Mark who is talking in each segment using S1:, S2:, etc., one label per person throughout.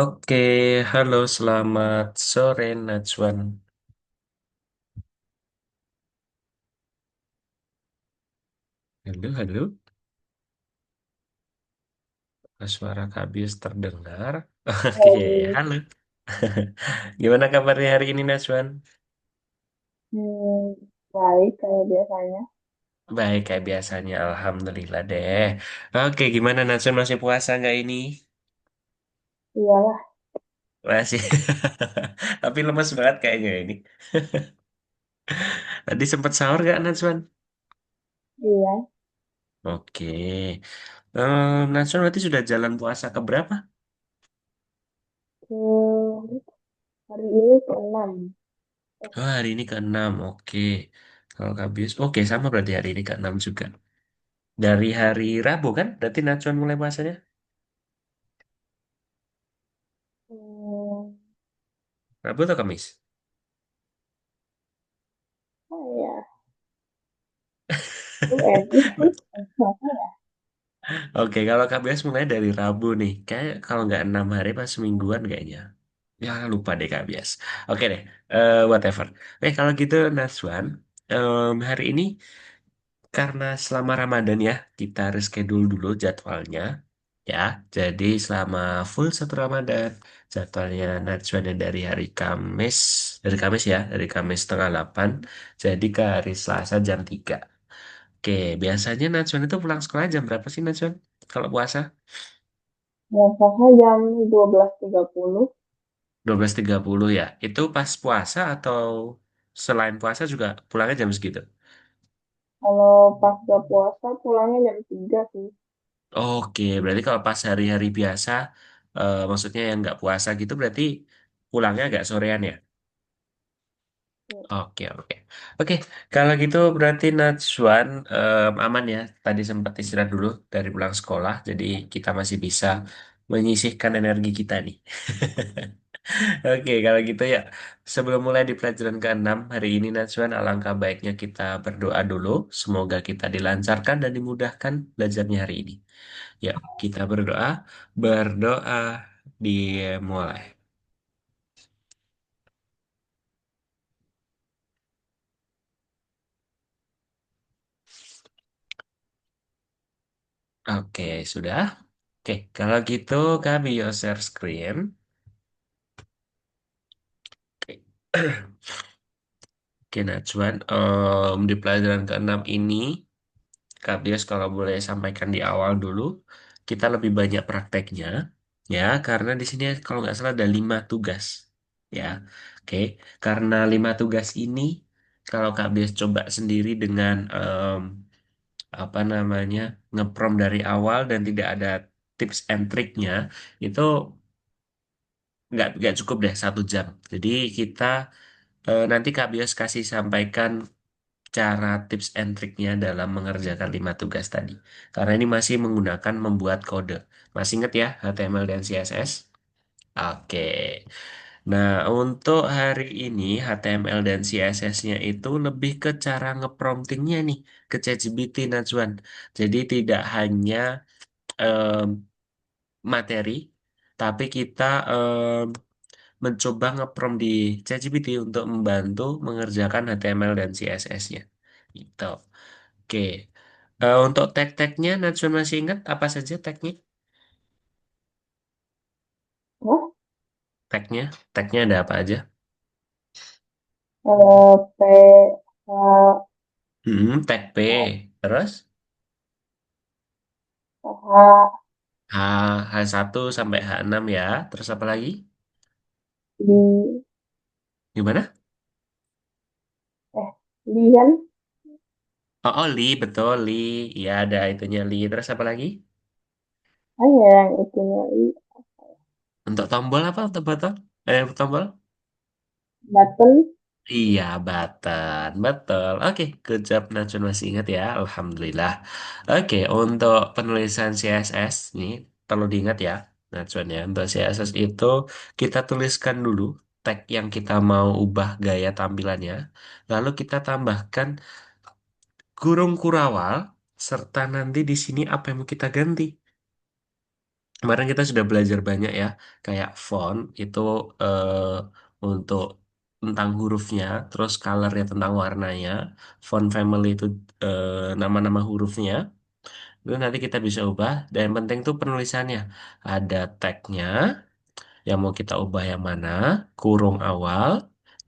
S1: Oke, halo, selamat sore Najwan. Halo, halo. Suara Kak Bius terdengar. Oke,
S2: Hai,
S1: halo. Gimana kabarnya hari ini Najwan?
S2: hmm, baik kayak biasanya.
S1: Baik, kayak biasanya. Alhamdulillah deh. Oke, gimana Najwan masih puasa nggak ini?
S2: Iyalah,
S1: Masih. Tapi lemes banget kayaknya ini. Tadi sempat sahur nggak Najwan?
S2: iya.
S1: Oke. Najwan berarti sudah jalan puasa ke berapa?
S2: Hmm, hari ini ke-6.
S1: Oh, hari ini ke-6. Oke. Kalau Kak Bius, oke sama berarti hari ini ke-6 juga. Dari hari Rabu kan? Berarti Najwan mulai puasanya?
S2: Hmm,
S1: Rabu atau Kamis?
S2: oh ya, UNI sih. Masa ya?
S1: Oke, kalau Kak Bias mulai dari Rabu nih. Kayak kalau nggak 6 hari pas semingguan kayaknya. Ya lupa deh Kak Bias. Oke deh, whatever. Kalau gitu Najwan, hari ini karena selama Ramadan ya, kita reschedule dulu jadwalnya. Ya, jadi selama full satu Ramadan, jadwalnya Najwa dan dari hari Kamis ya, dari Kamis setengah 8, jadi ke hari Selasa jam 3. Oke, biasanya Najwan itu pulang sekolah jam berapa sih Najwan? Kalau puasa?
S2: Biasanya jam 12.30.
S1: 12.30 ya. Itu pas puasa atau selain puasa juga pulangnya jam segitu?
S2: Kalau pas gak puasa pulangnya jam 3 sih.
S1: Oke, berarti kalau pas hari-hari biasa, maksudnya yang nggak puasa gitu, berarti pulangnya agak sorean ya? Oke, oke. Oke, kalau gitu berarti Najwan aman ya. Tadi sempat istirahat dulu dari pulang sekolah, jadi kita masih bisa menyisihkan energi kita nih. Oke, kalau gitu ya. Sebelum mulai di pelajaran ke-6 hari ini Najwan, alangkah baiknya kita berdoa dulu. Semoga kita dilancarkan dan dimudahkan belajarnya hari ini. Ya, kita berdoa. Berdoa dimulai. Oke, sudah. Oke, kalau gitu kami share screen. Oke. Oke, Najwan, di pelajaran ke-6 ini, Kak Bias kalau boleh sampaikan di awal dulu, kita lebih banyak prakteknya, ya, karena di sini kalau nggak salah ada 5 tugas, ya. Oke, karena 5 tugas ini, kalau Kak Bias coba sendiri dengan, apa namanya, ngeprom dari awal dan tidak ada tips and triknya, itu nggak cukup deh 1 jam. Jadi kita nanti Kak Bias kasih sampaikan cara tips and triknya dalam mengerjakan 5 tugas tadi. Karena ini masih menggunakan membuat kode. Masih ingat ya HTML dan CSS? Oke. Nah, untuk hari ini HTML dan CSS-nya itu lebih ke cara ngepromptingnya nih ke ChatGPT Najwan. Jadi tidak hanya em, materi, tapi kita mencoba ngeprompt di ChatGPT untuk membantu mengerjakan HTML dan CSS-nya. Gitu. Oke. Untuk tag-tagnya, Najwa masih ingat apa saja tagnya?
S2: Wah,
S1: Tagnya, tagnya ada apa aja?
S2: P, H,
S1: Tag P. Terus
S2: H,
S1: H, H1 sampai H6 ya. Terus apa lagi?
S2: Li,
S1: Gimana?
S2: Li kan?
S1: Oh, oh, Li, betul, Li. Ya, ada itunya Li. Terus apa lagi?
S2: Hanya yang itunya Li,
S1: Untuk tombol apa? Untuk botol? Tombol?
S2: button.
S1: Iya, button. Betul. Oke, good job. Najun masih ingat ya. Alhamdulillah. Oke, untuk penulisan CSS nih, perlu diingat ya, Najun ya. Untuk CSS itu, kita tuliskan dulu tag yang kita mau ubah gaya tampilannya. Lalu kita tambahkan kurung kurawal, serta nanti di sini apa yang mau kita ganti. Kemarin kita sudah belajar banyak ya, kayak font itu untuk tentang hurufnya, terus colornya tentang warnanya, font family itu nama-nama hurufnya, itu nanti kita bisa ubah. Dan yang penting tuh penulisannya, ada tagnya, yang mau kita ubah yang mana, kurung awal,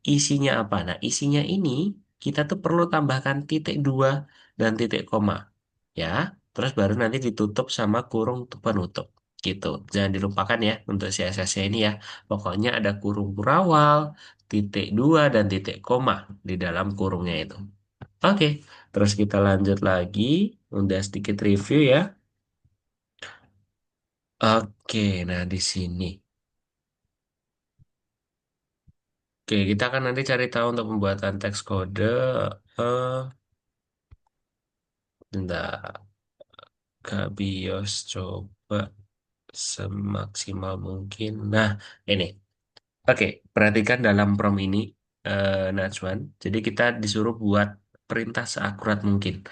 S1: isinya apa. Nah, isinya ini kita tuh perlu tambahkan titik dua dan titik koma, ya. Terus baru nanti ditutup sama kurung penutup. Gitu. Jangan dilupakan ya untuk CSS-nya ini ya. Pokoknya ada kurung berawal, titik dua dan titik koma di dalam kurungnya itu. Oke, terus kita lanjut lagi. Udah sedikit review ya. Oke, nah di sini. Oke, kita akan nanti cari tahu untuk pembuatan teks kode. Eh, Bentar, Kak Bios coba semaksimal mungkin. Nah, ini. Oke, perhatikan dalam prompt ini, Najwan. Jadi kita disuruh buat perintah seakurat mungkin,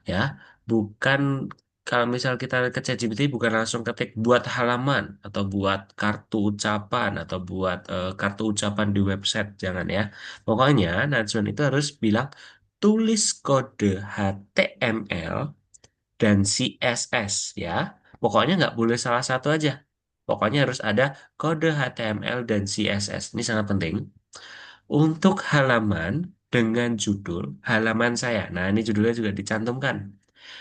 S1: ya. Bukan kalau misal kita ke ChatGPT bukan langsung ketik buat halaman atau buat kartu ucapan atau buat kartu ucapan di website, jangan ya. Pokoknya Najwan itu harus bilang tulis kode HTML dan CSS ya. Pokoknya nggak boleh salah satu aja. Pokoknya harus ada kode HTML dan CSS. Ini sangat penting. Untuk halaman dengan judul halaman saya. Nah, ini judulnya juga dicantumkan.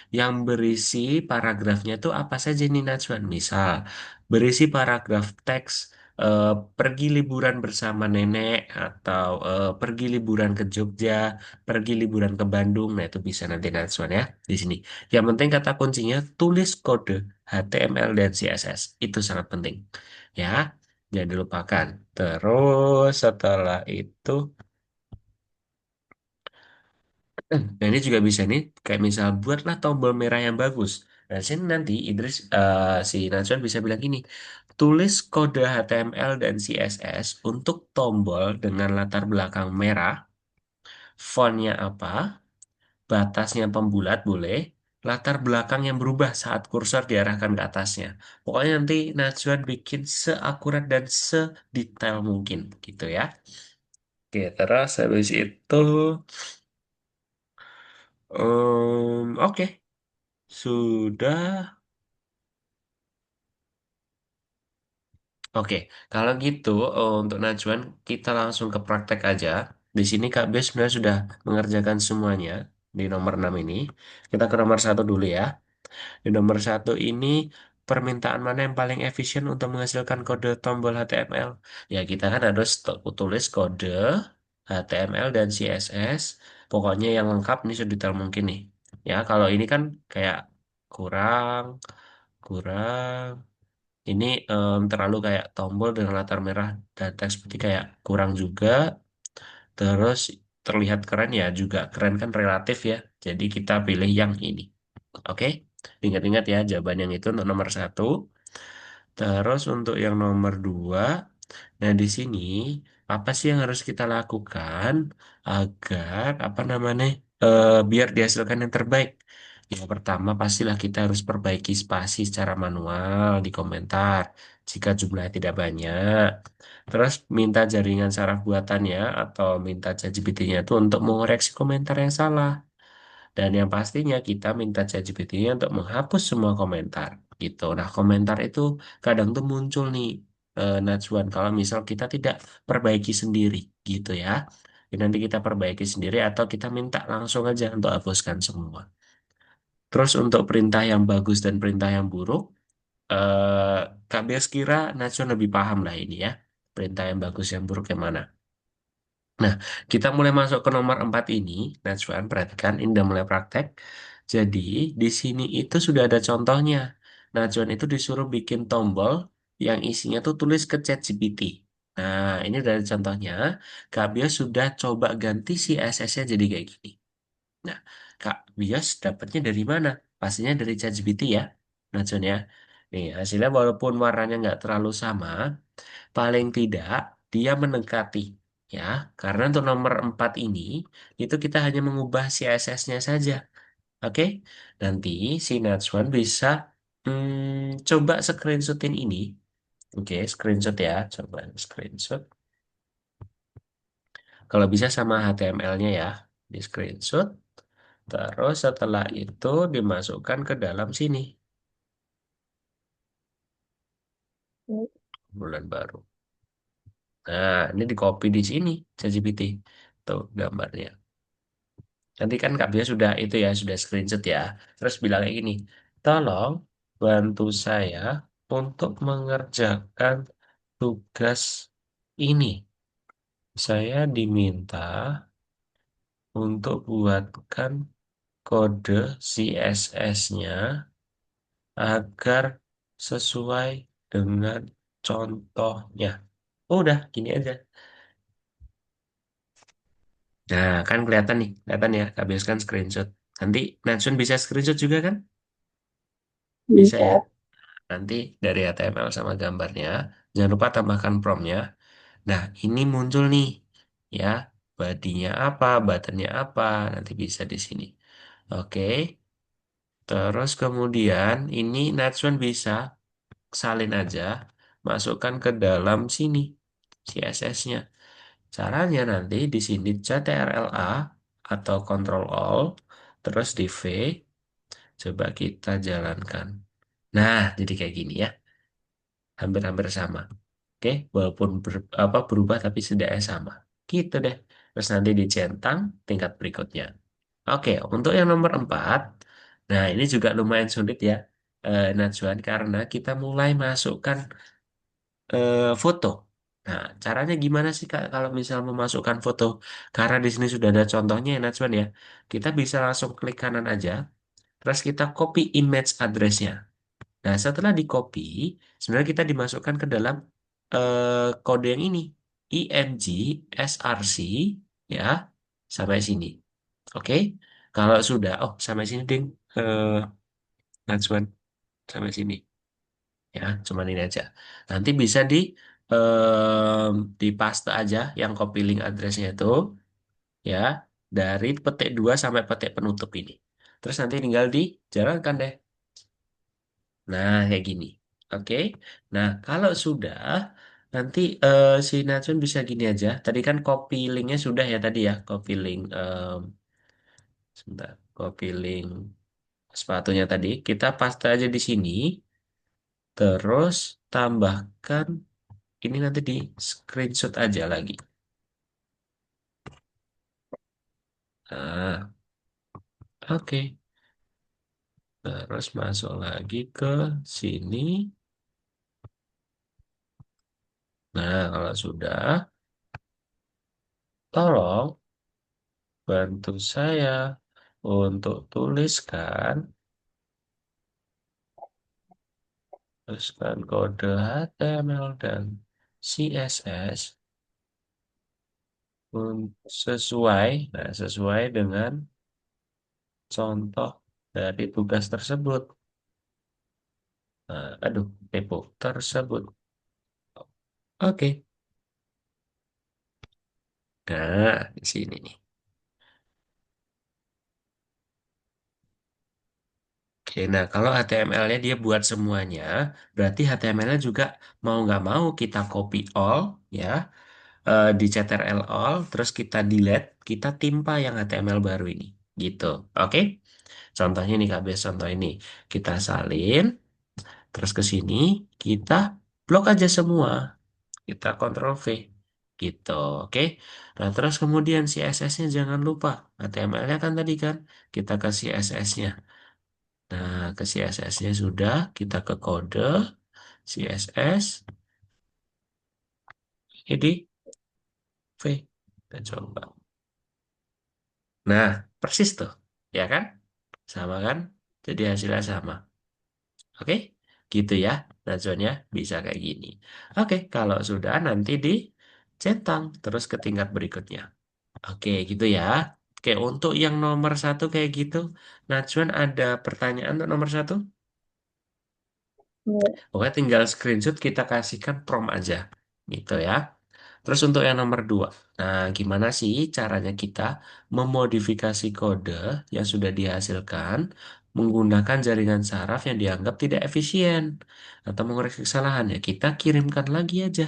S1: Yang berisi paragrafnya itu apa saja nih Najwan? Misal, berisi paragraf teks pergi liburan bersama nenek atau pergi liburan ke Jogja, pergi liburan ke Bandung. Nah, itu bisa nanti Najwan ya di sini. Yang penting kata kuncinya tulis kode HTML dan CSS. Itu sangat penting. Ya, jangan dilupakan. Terus setelah itu nah ini juga bisa nih, kayak misal buatlah tombol merah yang bagus. Nah, sini nanti Idris, si Najwan bisa bilang gini, tulis kode HTML dan CSS untuk tombol dengan latar belakang merah, fontnya apa, batasnya pembulat boleh, latar belakang yang berubah saat kursor diarahkan ke atasnya. Pokoknya nanti Najwan bikin seakurat dan sedetail mungkin, gitu ya. Oke, terus habis itu, oke. Sudah. Oke, kalau gitu untuk Najwan kita langsung ke praktek aja. Di sini Kak Bes sebenarnya sudah mengerjakan semuanya di nomor 6 ini. Kita ke nomor satu dulu ya. Di nomor satu ini permintaan mana yang paling efisien untuk menghasilkan kode tombol HTML? Ya kita kan harus tulis kode HTML dan CSS. Pokoknya yang lengkap nih sedetail mungkin nih. Ya kalau ini kan kayak kurang, kurang. Ini terlalu kayak tombol dengan latar merah dan teks putih kayak kurang juga. Terus terlihat keren ya juga keren kan relatif ya. Jadi kita pilih yang ini. Oke, ingat-ingat ya jawaban yang itu untuk nomor satu. Terus untuk yang nomor dua, nah di sini apa sih yang harus kita lakukan agar apa namanya biar dihasilkan yang terbaik? Yang pertama pastilah kita harus perbaiki spasi secara manual di komentar jika jumlahnya tidak banyak. Terus minta jaringan saraf buatannya atau minta ChatGPT-nya itu untuk mengoreksi komentar yang salah. Dan yang pastinya kita minta ChatGPT-nya untuk menghapus semua komentar gitu. Nah, komentar itu kadang tuh muncul nih Najwan kalau misal kita tidak perbaiki sendiri gitu ya. Jadi nanti kita perbaiki sendiri atau kita minta langsung aja untuk hapuskan semua. Terus untuk perintah yang bagus dan perintah yang buruk, Kak Bias kira Najwan lebih paham lah ini ya. Perintah yang bagus yang buruk yang mana. Nah, kita mulai masuk ke nomor 4 ini. Najwan, perhatikan, ini udah mulai praktek. Jadi, di sini itu sudah ada contohnya. Najwan itu disuruh bikin tombol yang isinya tuh tulis ke ChatGPT. Nah, ini dari contohnya. Kak Bias sudah coba ganti si CSS-nya jadi kayak gini. Nah, Kak Bias dapatnya dari mana? Pastinya dari ChatGPT ya, Najwan ya. Nih, hasilnya walaupun warnanya nggak terlalu sama, paling tidak dia mendekati ya. Karena untuk nomor 4 ini itu kita hanya mengubah CSS-nya saja. Oke. Nanti si Najwan bisa Coba screenshotin ini. Oke, screenshot ya. Coba screenshot. Kalau bisa sama HTML-nya ya. Di screenshot. Terus setelah itu dimasukkan ke dalam sini.
S2: Ini,
S1: Bulan baru. Nah, ini di copy di sini. ChatGPT. Tuh gambarnya. Nanti kan Kak Bia sudah itu ya, sudah screenshot ya. Terus bilang kayak gini. Tolong bantu saya untuk mengerjakan tugas ini. Saya diminta untuk buatkan kode CSS-nya agar sesuai dengan contohnya. Udah, gini aja. Nah, kan kelihatan ya, habiskan screenshot. Nanti Natsun bisa screenshot juga kan? Bisa ya.
S2: bisa.
S1: Nanti dari HTML sama gambarnya, jangan lupa tambahkan promnya. Nah, ini muncul nih, ya, bodinya apa, buttonnya apa, nanti bisa di sini. Oke, terus kemudian ini Natsun bisa salin aja, masukkan ke dalam sini CSS-nya. Caranya nanti di sini CTRL-A atau Ctrl All, terus di V, coba kita jalankan. Nah, jadi kayak gini ya, hampir-hampir sama. Oke, walaupun berubah tapi setidaknya sama. Gitu deh. Terus nanti dicentang tingkat berikutnya. Oke, untuk yang nomor 4, nah ini juga lumayan sulit ya, Najwan, karena kita mulai masukkan foto. Nah, caranya gimana sih Kak kalau misal memasukkan foto? Karena di sini sudah ada contohnya ya Najwan ya. Kita bisa langsung klik kanan aja, terus kita copy image address-nya. Nah, setelah di copy, sebenarnya kita dimasukkan ke dalam kode yang ini, img src ya, sampai sini. Oke, kalau sudah, oh sampai sini ding, Najwan, sampai sini. Ya, cuman ini aja. Nanti bisa di paste aja yang copy link addressnya itu ya dari petik 2 sampai petik penutup ini. Terus nanti tinggal dijalankan deh. Nah, kayak gini. Oke. Nah, kalau sudah nanti si Natsun bisa gini aja. Tadi kan copy linknya sudah ya tadi ya, copy link sebentar, copy link sepatunya tadi. Kita paste aja di sini. Terus tambahkan ini nanti di screenshot aja lagi. Nah, oke. Terus masuk lagi ke sini. Nah, kalau sudah, tolong bantu saya untuk tuliskan kode HTML dan CSS sesuai dengan contoh dari tugas tersebut. Nah, aduh, typo tersebut. Oke. Nah, di sini nih. Oke, nah kalau HTML-nya dia buat semuanya, berarti HTML-nya juga mau nggak mau kita copy all, ya, di Ctrl all, terus kita delete, kita timpa yang HTML baru ini, gitu. Oke, contohnya nih KBS, contoh ini kita salin, terus ke sini kita blok aja semua, kita Ctrl V, gitu. Oke, nah terus kemudian CSS-nya jangan lupa, HTML-nya kan tadi kan, kita ke CSS-nya. Nah, ke CSS-nya sudah, kita ke kode CSS, ini V. Kita coba. Nah, persis tuh, ya kan? Sama kan? Jadi hasilnya sama. Oke? Gitu ya, Nazonnya bisa kayak gini. Oke, kalau sudah nanti dicentang terus ke tingkat berikutnya. Oke, gitu ya. Oke, untuk yang nomor satu kayak gitu, Najwan ada pertanyaan untuk nomor satu?
S2: Ini,
S1: Pokoknya tinggal screenshot kita kasihkan prompt aja. Gitu ya. Terus untuk yang nomor dua, nah gimana sih caranya kita memodifikasi kode yang sudah dihasilkan menggunakan jaringan saraf yang dianggap tidak efisien atau mengoreksi kesalahan, ya kita kirimkan lagi aja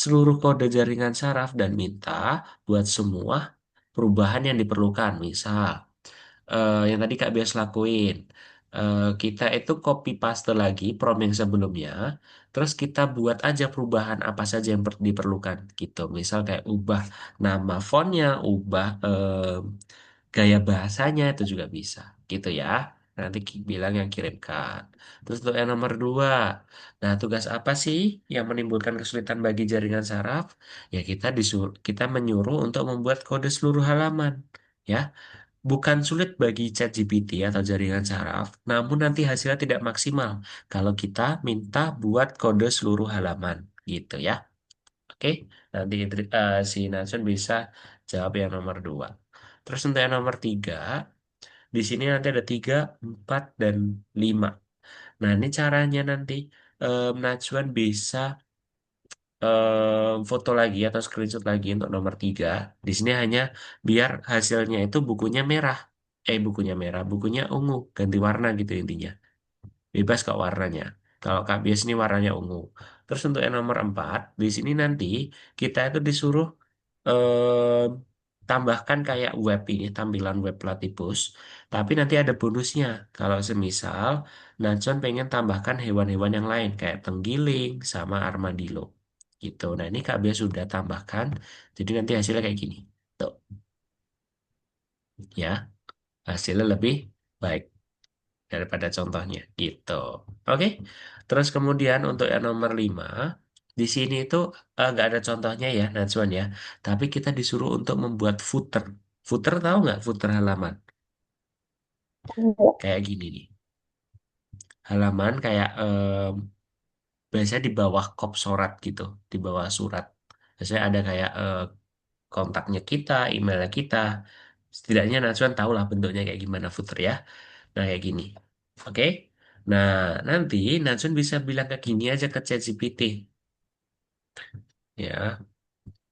S1: seluruh kode jaringan saraf dan minta buat semua perubahan yang diperlukan. Misal, yang tadi Kak Bias lakuin, kita itu copy paste lagi prom yang sebelumnya, terus kita buat aja perubahan apa saja yang diperlukan gitu. Misal kayak ubah nama fontnya, ubah gaya bahasanya itu juga bisa gitu ya. Nanti bilang yang kirimkan. Terus untuk yang nomor dua, nah tugas apa sih yang menimbulkan kesulitan bagi jaringan saraf? Ya kita menyuruh untuk membuat kode seluruh halaman. Ya, bukan sulit bagi ChatGPT atau jaringan saraf, namun nanti hasilnya tidak maksimal kalau kita minta buat kode seluruh halaman, gitu ya. Oke, nanti si Natsun bisa jawab yang nomor dua. Terus untuk yang nomor tiga, di sini nanti ada tiga, empat, dan lima. Nah, ini caranya nanti Natsuan bisa foto lagi atau screenshot lagi untuk nomor tiga. Di sini hanya biar hasilnya itu bukunya merah. Bukunya merah, bukunya ungu, ganti warna gitu intinya. Bebas kok warnanya. Kalau Kak Bias ini warnanya ungu. Terus untuk yang nomor 4, di sini nanti kita itu disuruh eh, tambahkan kayak web ini, tampilan web Platypus. Tapi nanti ada bonusnya. Kalau semisal Natson pengen tambahkan hewan-hewan yang lain, kayak tenggiling sama armadillo. Gitu. Nah ini Kak Bias sudah tambahkan. Jadi nanti hasilnya kayak gini. Tuh, ya. Hasilnya lebih baik daripada contohnya gitu. Oke. Terus kemudian untuk yang nomor 5 di sini itu nggak ada contohnya ya, Najwan ya. Tapi kita disuruh untuk membuat footer. Footer tahu nggak footer halaman?
S2: Enggak.
S1: Kayak gini nih. Halaman kayak biasanya di bawah kop surat gitu, di bawah surat. Biasanya ada kayak kontaknya kita, emailnya kita. Setidaknya Najwan tahu lah bentuknya kayak gimana footer ya. Nah, kayak gini. Oke. Nah, nanti Natsun bisa bilang ke gini aja ke ChatGPT. Ya,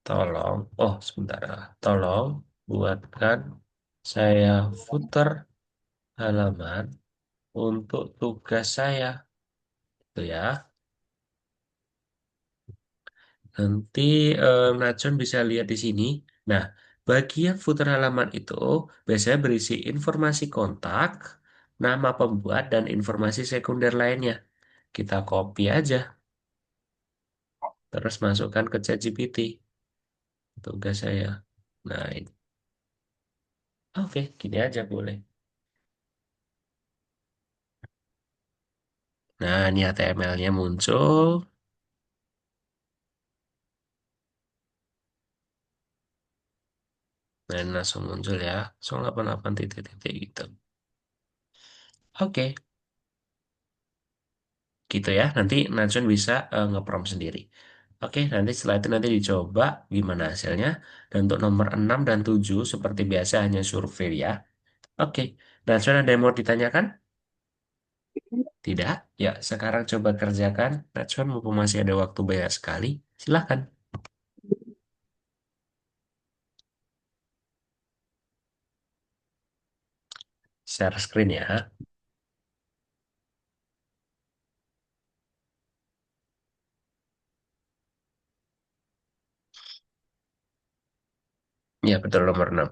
S1: tolong. Oh, sebentar. Tolong buatkan saya footer halaman untuk tugas saya. Itu ya. Nanti Natsun bisa lihat di sini. Nah, bagian footer halaman itu biasanya berisi informasi kontak, nama pembuat, dan informasi sekunder lainnya. Kita copy aja. Terus masukkan ke ChatGPT tugas saya. Nah, ini. Oke, gini aja boleh. Nah, ini HTML-nya muncul dan langsung muncul ya. 088 titik-titik gitu. Oke, gitu ya. Nanti Natsun bisa nge-prompt sendiri. Oke, nanti setelah itu nanti dicoba gimana hasilnya. Dan untuk nomor 6 dan 7 seperti biasa hanya survei ya. Oke, Natsun ada yang mau ditanyakan? Tidak? Ya, sekarang coba kerjakan. Natsun mumpung masih ada waktu banyak sekali. Silahkan. Share screen ya. Ya, betul nomor 6.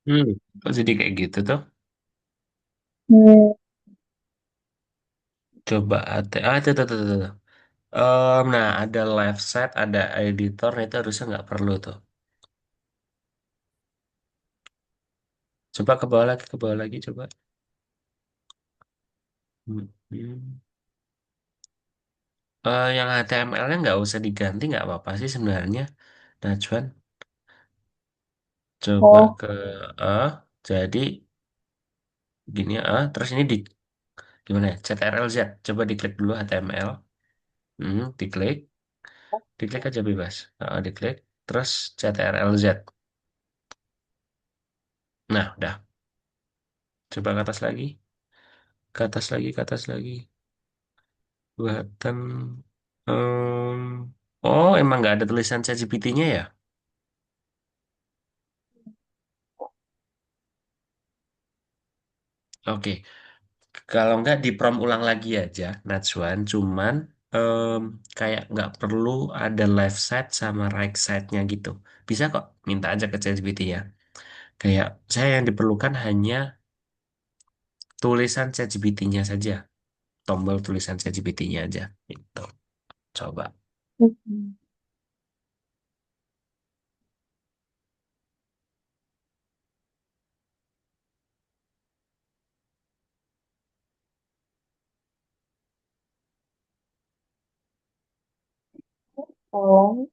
S1: Hmm, kok jadi kayak gitu tuh?
S2: Hmm.
S1: Coba itu, tuh. Nah, ada left side, ada editor, nah itu harusnya nggak perlu tuh. Coba ke bawah lagi, coba. Hmm. Hmm. Yang HTML-nya nggak usah diganti, nggak apa-apa sih sebenarnya. Najwan, coba
S2: Oh,
S1: ke jadi gini terus ini di gimana ya? CTRL-Z, coba diklik dulu HTML. Diklik, diklik aja bebas. Diklik, terus CTRL-Z. Nah, udah. Coba ke atas lagi, ke atas lagi, ke atas lagi. Buatan. em, oh, emang nggak ada tulisan ChatGPT-nya ya? Oke, kalau nggak di prompt ulang lagi aja, Najwan. Cuman em, kayak nggak perlu ada left side sama right side-nya gitu. Bisa kok minta aja ke ChatGPT ya. Kayak saya yang diperlukan hanya tulisan ChatGPT-nya saja. Tombol tulisan ChatGPT-nya aja. Itu. Coba.
S2: hmm. Tolong.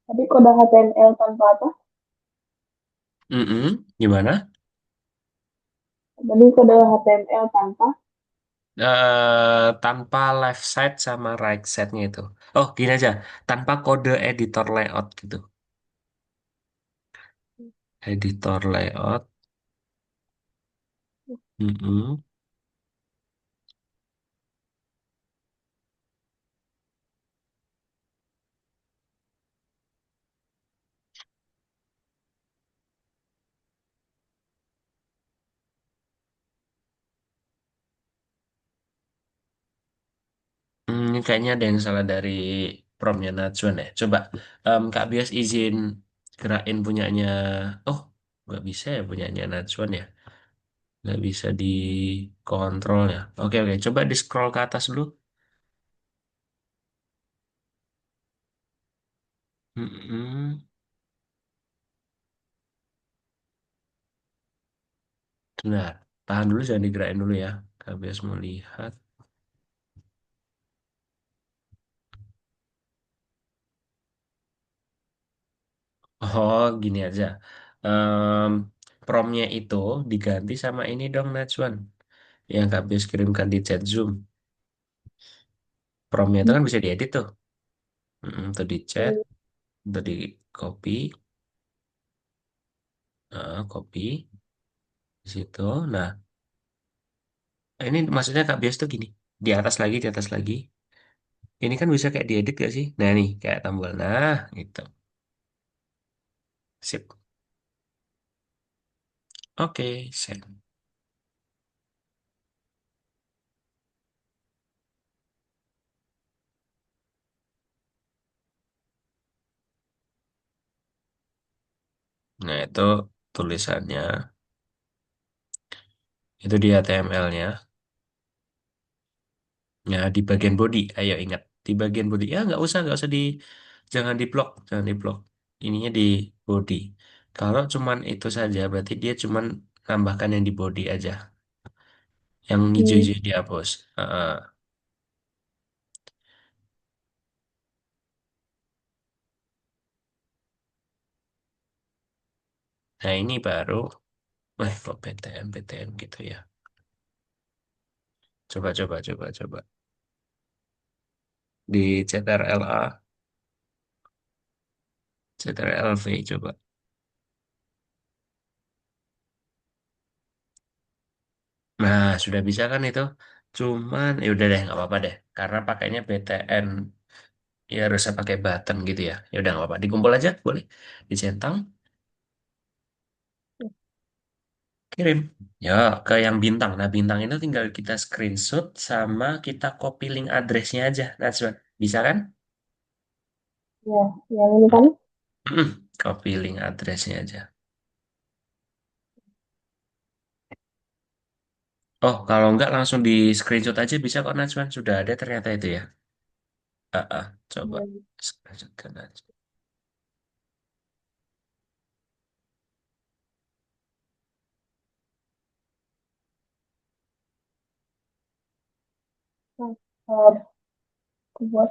S2: Tadi kode HTML tanpa apa?
S1: Gimana?
S2: Tadi kode HTML tanpa.
S1: Tanpa left side sama right side-nya itu. Oh, gini aja. Tanpa kode editor layout gitu. Editor layout. Mm-mm. Ini kayaknya ada yang salah dari promptnya Najwan ya. Coba Kak Bias izin gerakin punyanya. Oh, nggak bisa ya punyanya Najwan ya. Nggak bisa dikontrol ya. Oke, oke. Coba di scroll ke atas dulu. Mm-mm. Benar. Tahan dulu, jangan digerakin dulu ya. Kak Bias mau lihat. Oh, gini aja. Em, Promptnya itu diganti sama ini dong, Najwan. Yang Kak Bias kirimkan di chat Zoom. Promptnya itu kan bisa diedit tuh. Itu di chat, itu di copy, copy di situ. Nah, ini maksudnya Kak Bias tuh gini. Di atas lagi, di atas lagi. Ini kan bisa kayak diedit gak sih? Nah, nih, kayak tombol. Nah, gitu. Sip. Oke, send. Nah, itu tulisannya. Itu di HTML-nya. Ya, di bagian body, ayo ingat. Di bagian body, ya nggak usah jangan di blok, jangan di blok. Ininya di body. Kalau cuman itu saja, berarti dia cuman nambahkan yang di body aja. Yang
S2: Hmm.
S1: hijau-hijau dihapus. Nah, ini baru, kok PTM gitu ya. Coba. Di CTRL-A, CTRL-V, coba. Nah, sudah bisa kan itu? Cuman, ya udah deh, nggak apa-apa deh. Karena pakainya BTN. Ya harusnya pakai button gitu ya. Ya udah nggak apa-apa. Dikumpul aja, boleh. Dicentang, kirim. Ya, ke yang bintang. Nah, bintang itu tinggal kita screenshot sama kita copy link addressnya aja. Najwa. Bisa kan?
S2: Ya, yang ini kan.
S1: Copy link addressnya aja. Oh, kalau nggak langsung di screenshot aja bisa kok Najwan. Sudah ada ternyata itu ya. Coba
S2: Ya,
S1: screenshotkan aja.
S2: nah, aku buat.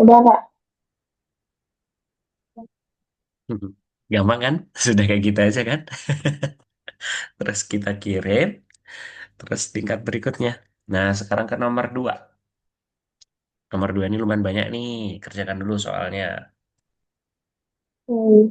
S2: Udah Kak.
S1: Gampang kan? Sudah kayak gitu aja kan? Terus kita kirim. Terus tingkat berikutnya. Nah, sekarang ke nomor 2. Nomor 2 ini lumayan banyak nih. Kerjakan dulu soalnya.
S2: Hmm.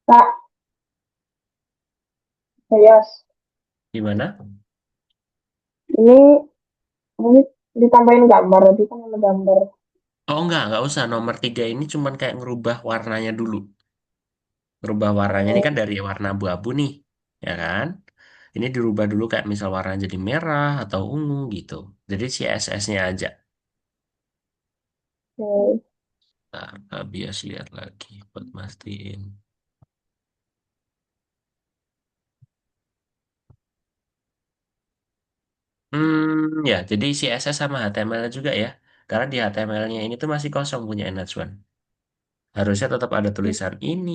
S2: Kak, serius.
S1: Gimana?
S2: Ini ditambahin gambar, nanti kan ada gambar.
S1: Oh enggak usah. Nomor 3 ini cuman kayak ngerubah warnanya dulu. Ngerubah warnanya ini kan
S2: Oh,
S1: dari warna abu-abu nih, ya kan? Ini dirubah dulu kayak misal warna jadi merah atau ungu gitu. Jadi CSS-nya aja.
S2: oke.
S1: Nah, bias lihat lagi buat mastiin. Ya, jadi CSS sama HTML juga ya. Karena di HTML-nya ini tuh masih kosong punya Najwan. Harusnya tetap ada tulisan ini,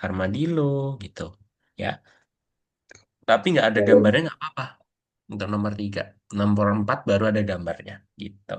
S1: Armadillo gitu. Ya, tapi nggak ada
S2: Oke.
S1: gambarnya nggak apa-apa. Untuk nomor 3. Nomor 4 baru ada gambarnya gitu.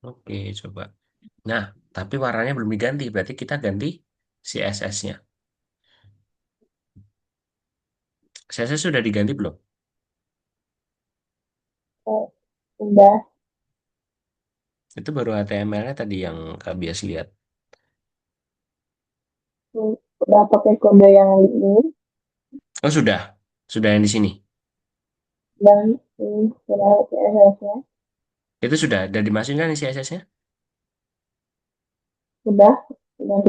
S1: Oke, coba. Nah, tapi warnanya belum diganti. Berarti kita ganti CSS-nya. CSS sudah diganti belum?
S2: Oh, udah.
S1: Itu baru HTML-nya tadi yang Kak Bias lihat.
S2: Hmm, udah pakai kode yang ini
S1: Oh, sudah. Sudah yang di sini.
S2: dan sudah CSS-nya.
S1: Itu sudah dimasukin kan CSS-nya?
S2: Sudah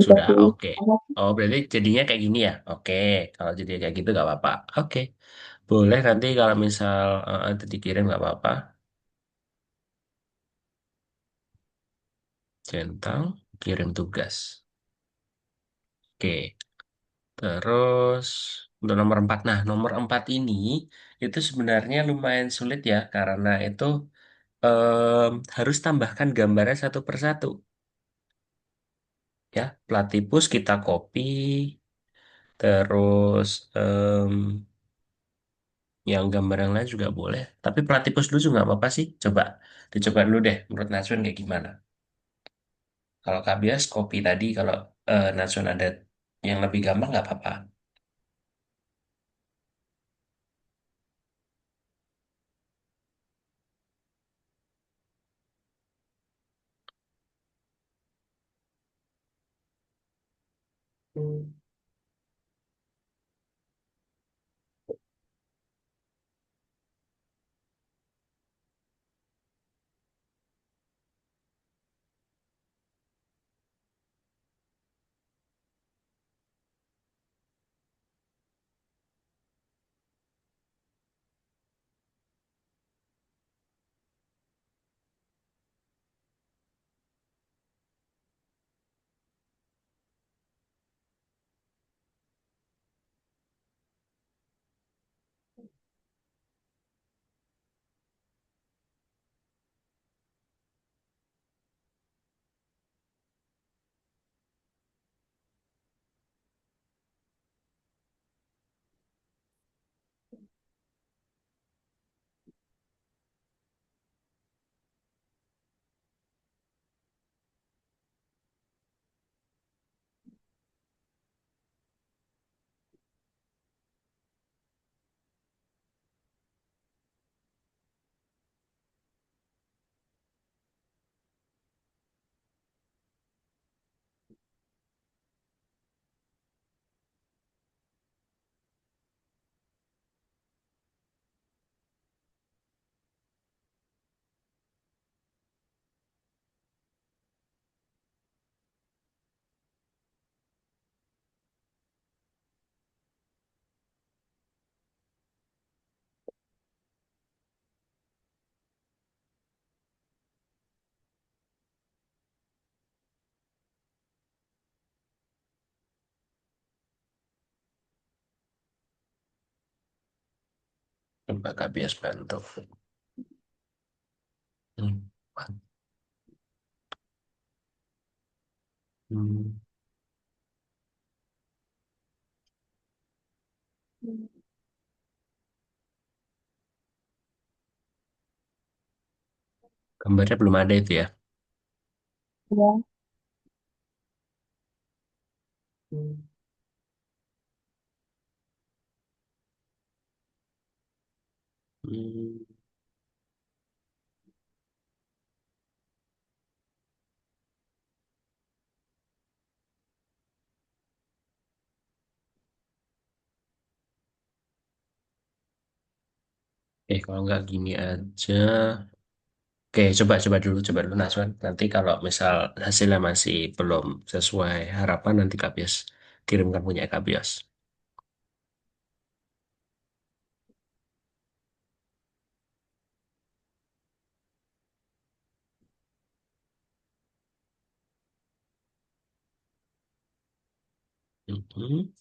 S1: Sudah,
S2: dikasih
S1: oke.
S2: apa?
S1: Oh, berarti jadinya kayak gini ya? Oke, kalau jadi kayak gitu nggak apa-apa. Oke, boleh nanti kalau misal itu dikirim nggak apa-apa. Centang, kirim tugas. Oke, terus untuk nomor 4. Nah, nomor 4 ini itu sebenarnya lumayan sulit ya, karena itu harus tambahkan gambarnya satu persatu. Ya, platypus kita copy, terus yang gambar yang lain juga boleh. Tapi platypus dulu juga nggak apa-apa sih. Coba, dicoba dulu deh menurut Natsun kayak gimana. Kalau Kabias copy tadi, kalau Natsun ada yang lebih gampang nggak apa-apa. Coba Kak Bias bantu. Hmm. Hmm. Gambarnya belum ada itu ya.
S2: Ya,
S1: Hmm. Kalau nggak gini aja. Oke, coba dulu Naswan. Nanti kalau misal hasilnya masih belum sesuai harapan, nanti Kak Bias kirimkan punya Kak Bias. Mhm.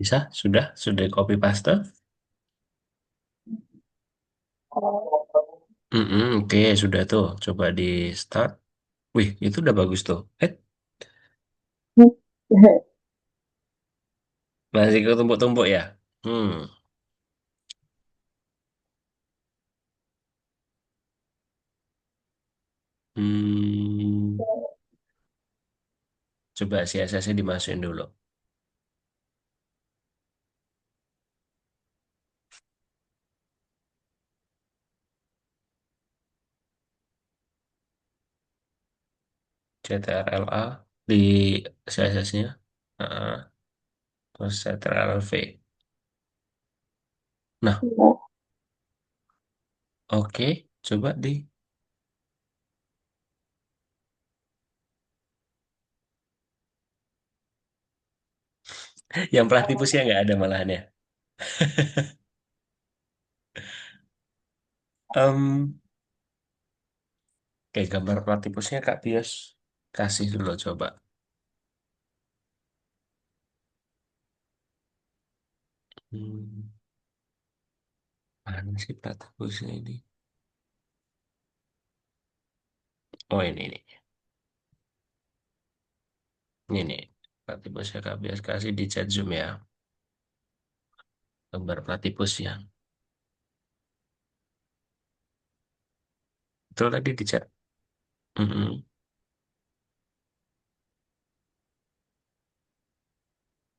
S1: Bisa? Sudah? Sudah copy paste? Oke, sudah tuh. Coba di start. Wih, itu udah bagus tuh. Masih ketumpuk-tumpuk ya? Hmm. Hmm. Coba CSS-nya dimasukin dulu. CTRL-A di CSS-nya. Terus CTRL-V. Nah, oke. Coba di... Yang platypusnya nggak ada malahan ya. Oke, gambar platypusnya Kak Bias. Kasih dulu coba. Hmm. Mana sih platypusnya ini? Oh, ini. Ini. Platypusnya Kak Bias kasih di chat Zoom ya. Gambar platypus ya. Betul tadi di chat. Mm-mm.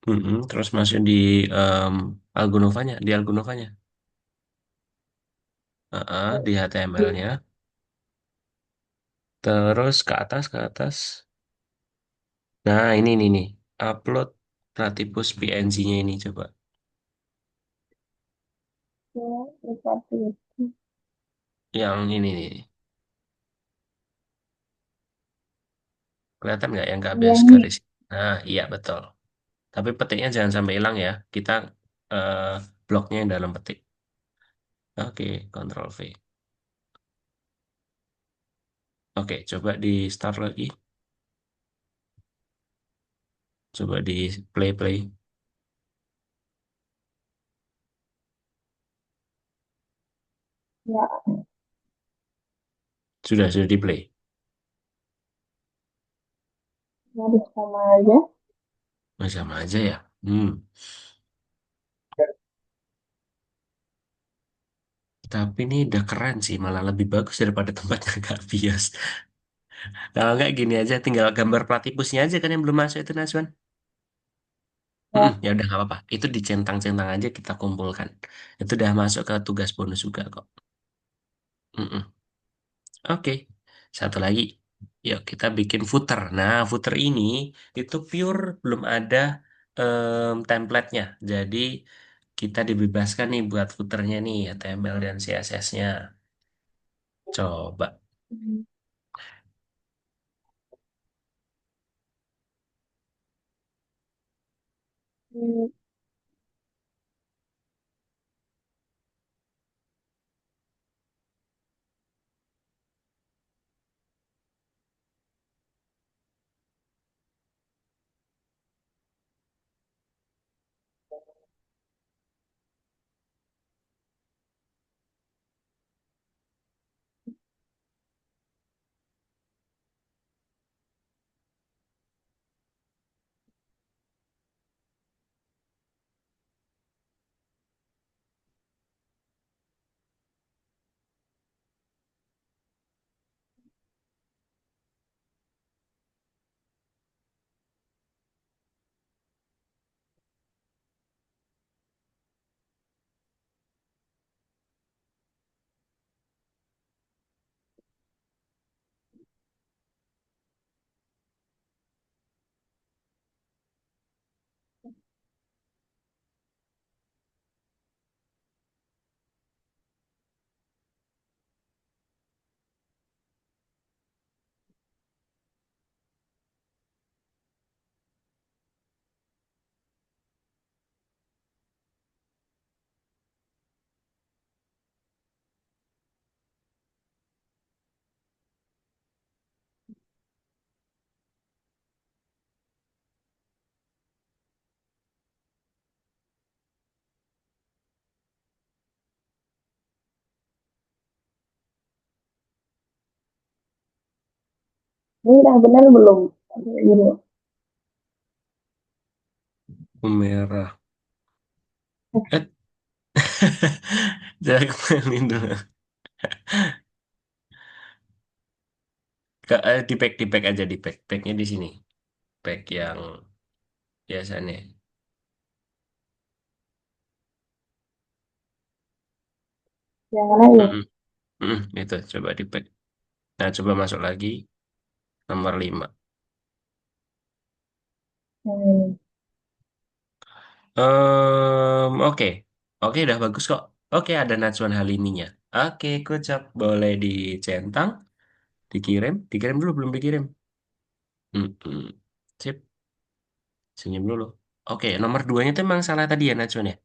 S1: Mm-mm. Terus masuk di em, Algonovanya, di Algonovanya. Di HTML-nya. Terus ke atas. Nah, ini nih. Upload Platypus PNG-nya ini coba. Yang ini nih. Kelihatan nggak yang nggak bias
S2: Yang
S1: garis? Nah, iya betul. Tapi petiknya jangan sampai hilang ya. Kita eh, bloknya yang dalam petik. Oke, Ctrl V. Oke, coba di start lagi. Coba di play.
S2: ya
S1: Sudah di play.
S2: harus sama aja.
S1: Sama aja ya. Hmm. Tapi ini udah keren sih, malah lebih bagus daripada tempatnya nggak bias. Kalau nggak gini aja, tinggal gambar platypusnya aja kan yang belum masuk itu Naswan.
S2: Ya,
S1: Ya udah nggak apa-apa. Itu dicentang-centang aja kita kumpulkan. Itu udah masuk ke tugas bonus juga kok. Mm-mm. Oke, satu lagi. Yuk kita bikin footer. Nah, footer ini itu pure belum ada template-nya. Jadi kita dibebaskan nih buat footernya nih, HTML dan CSS-nya. Coba.
S2: Ini udah benar belum? Kayak gini.
S1: Merah. Eh, jangan kembali dulu. Di pack aja di pack. Packnya di sini. Pack yang biasanya.
S2: Yang mana ini?
S1: Mm-mm. Mm-mm, itu coba di pack. Nah, coba masuk lagi nomor 5.
S2: Yang ini.
S1: Oke. Oke, udah bagus kok. Oke, ada Najwan Haliminya. Oke, good job. Boleh dicentang, dikirim. Dikirim dulu, belum dikirim. Mm-mm. Sip, senyum dulu. Oke, nomor 2-nya itu emang salah tadi ya, Najwan ya?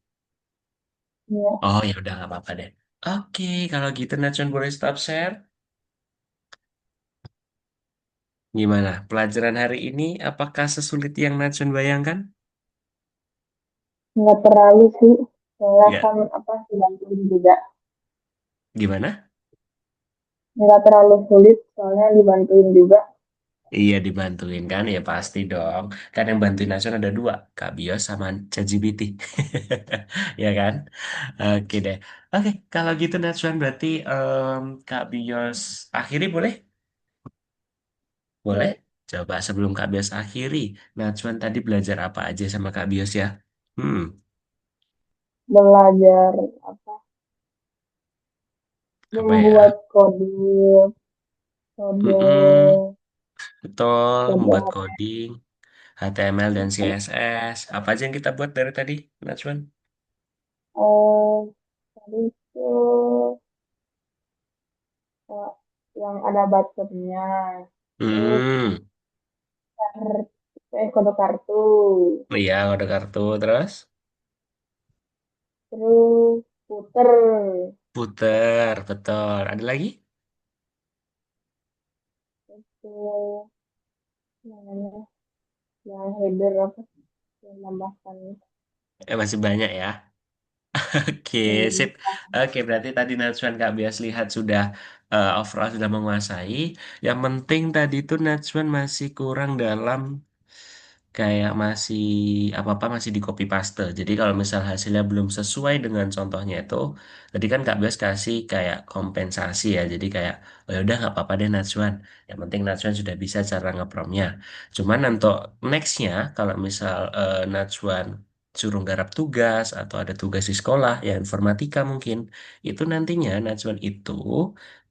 S2: Iya.
S1: Oh, ya udah nggak apa-apa deh. Oke, kalau gitu Najwan boleh stop share. Gimana? Pelajaran hari ini apakah sesulit yang Najwan bayangkan?
S2: Nggak terlalu sih. Saya
S1: Nggak.
S2: kan apa dibantuin juga.
S1: Gimana?
S2: Nggak terlalu sulit soalnya dibantuin juga.
S1: Iya dibantuin kan ya pasti dong. Kan yang bantuin Nasion ada dua, Kak Bios sama ChatGPT. Ya kan? Oke deh. Oke, kalau gitu Natsuan berarti Kak Bios akhiri boleh? Boleh?
S2: Ya,
S1: Coba sebelum Kak Bios akhiri, Natsuan tadi belajar apa aja sama Kak Bios ya? Hmm,
S2: belajar apa
S1: apa ya?
S2: membuat kode kode
S1: Mm-mm, betul,
S2: kode
S1: membuat
S2: apa
S1: coding, HTML dan CSS. Apa aja yang kita buat dari tadi, Natsuan?
S2: eh tadi itu eh, yang ada buttonnya terus
S1: Hmm,
S2: kode kartu
S1: iya, kode kartu terus.
S2: terus puter
S1: Puter, betul. Ada lagi?
S2: itu namanya yang header apa yang tambahkan
S1: Masih banyak ya. Oke,
S2: yang
S1: sip. Oke, berarti tadi Najwan Kak Bias lihat sudah overall sudah menguasai. Yang penting tadi tuh Najwan masih kurang dalam kayak masih apa-apa masih di copy paste. Jadi kalau misal hasilnya belum sesuai dengan contohnya itu, tadi kan Kak Bias kasih kayak kompensasi ya. Jadi kayak oh ya udah nggak apa-apa deh Najwan. Yang penting Najwan sudah bisa cara ngepromnya. Cuman untuk nextnya kalau misal Najwan suruh garap tugas atau ada tugas di sekolah ya informatika mungkin itu nantinya Najwan itu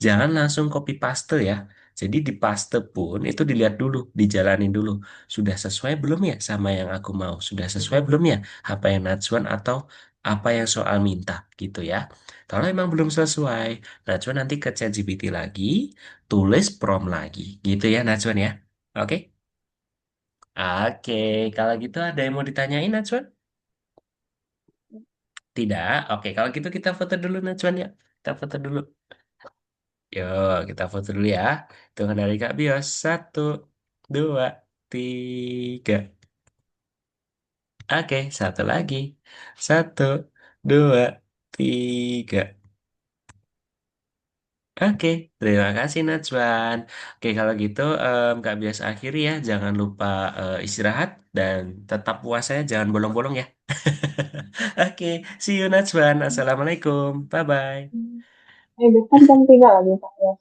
S1: jangan langsung copy paste ya. Jadi di paste pun itu dilihat dulu, dijalanin dulu sudah sesuai belum ya sama yang aku mau? Sudah sesuai belum ya apa yang Najwan atau apa yang soal minta gitu ya. Kalau emang belum sesuai, Najwan nanti ke ChatGPT lagi, tulis prompt lagi gitu ya Najwan ya. Oke? Oke, kalau gitu ada yang mau ditanyain Najwan? Tidak? Oke, kalau gitu kita foto dulu Najwan ya. Kita foto dulu. Yuk, kita foto dulu ya. Hitungan dari Kak Bios. Satu, dua, tiga. Oke, satu lagi. Satu, dua, tiga. Oke, terima kasih Najwan. Oke, kalau gitu Kak biasa akhiri ya. Jangan lupa istirahat dan tetap puasanya jangan bolong-bolong ya. Oke, see you Najwan. Assalamualaikum. Bye-bye.
S2: besar jam 3 lagi Pak ya